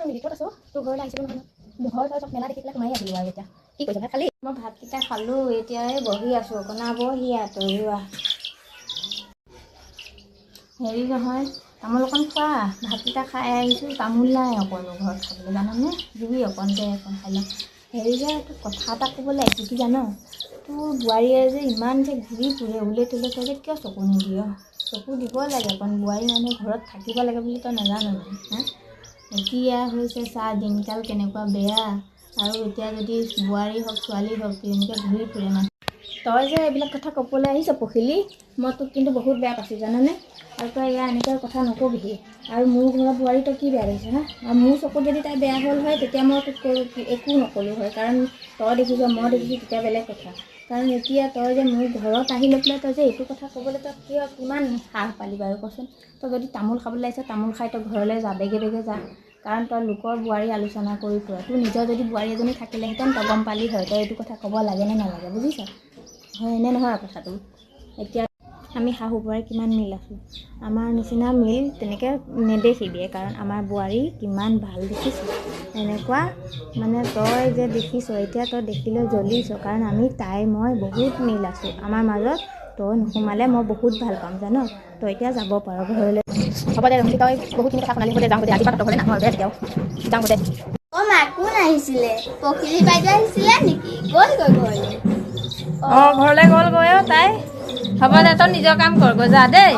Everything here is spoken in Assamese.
মিলি ক'ত আছো তোৰ ঘৰলৈ আহিছিলোঁ নহয় ঘৰ তই চব মেলা দেখি পেলাই সোমাই আহিলোঁ আৰু এতিয়া কি কৰিছ ভাত খালি মই ভাতকেইটা খালোঁ এতিয়া বহি আছোঁ বনাবহি আঁতৰোৱা হেৰি নহয় তামোল অকণ খোৱা ভাতকেইটা খাই আহিছোঁ তামোল নাই অকণো ঘৰত খাবলৈ জানানে দিবি অকণ যে অকণ খাই লওঁ হেৰি যে তোৰ কথা এটা ক'বলৈ আহিছোঁ কি জান তোৰ বোৱাৰীয়ে যে ইমান যে ঘূৰি ফুৰে উলিয়াই তোলে তই যে কিয় চকু নিদিয় চকু দিব লাগে অকণ বোৱাৰী মানুহ ঘৰত থাকিব লাগে বুলি তই নাজানো হা এতিয়া হৈছে চাহ দিনকাল কেনেকুৱা বেয়া আৰু এতিয়া যদি বোৱাৰী হওক ছোৱালী হওক এনেকৈ ঘূৰি ফুৰে মানুহ তই যে এইবিলাক কথা ক'বলৈ আহিছ পখিলি মই তোক কিন্তু বহুত বেয়া পাইছোঁ জানানে আৰু তই ইয়াৰ এনেকৈ কথা নকবিহি আৰু মোৰ ঘৰৰ বোৱাৰী তই কি বেয়া দেখিছ হা আৰু মোৰ চকুত যদি তাই বেয়া হ'ল হয় তেতিয়া মই তোক একো নক'লোঁ হয় কাৰণ তই দেখিছ মই দেখিছোঁ তেতিয়া বেলেগ কথা কাৰণ এতিয়া তই যে মোৰ ঘৰত আহি লৈ পেলাই তই যে এইটো কথা ক'বলৈ তই কিমান সাহ পালি বাৰু কচোন তই যদি তামোল খাবলৈ আহিছ তামোল খাই তই ঘৰলৈ যা বেগে যা কাৰণ তই লোকৰ বোৱাৰী আলোচনা কৰি ফুৰ তোৰ নিজৰ যদি বোৱাৰী এজনী থাকিলেহেঁতেন তই গম পালি হয় তই এইটো কথা ক'ব লাগে নে নালাগে বুজিছ হয় এনে নহয় কথাটো এতিয়া আমি শাহু বোৱাৰী কিমান মিল আছোঁ আমাৰ নিচিনা মিল তেনেকৈ নেদেখিবিয়ে কাৰণ আমাৰ বোৱাৰী কিমান ভাল দেখিছোঁ এনেকুৱা মানে তই যে দেখিছ এতিয়া তই দেখিলৈ জ্বলিছ কাৰণ আমি তাই মই বহুত মিল আছোঁ আমাৰ মাজত তই নোসোমালে মই বহুত ভাল পাম জান তই এতিয়া যাব পাৰ ঘৰলৈ হ'ব দে ৰখি তই বহুতখিনি কথা শুনালি দে যাওঁ দে আজিৰ পৰা তহঁতৰ ঘৰলৈ নাহোঁ দে তেতিয়াও যাওঁ দে অ' মা কোন আহিছিলে পখিলী বাইদেউ আহিছিলে নেকি গ'লগৈ ঘৰলৈ ঘৰলৈ গ'লগৈ তাই হ'ব দে তই নিজৰ কাম কৰ গৈ যা দেই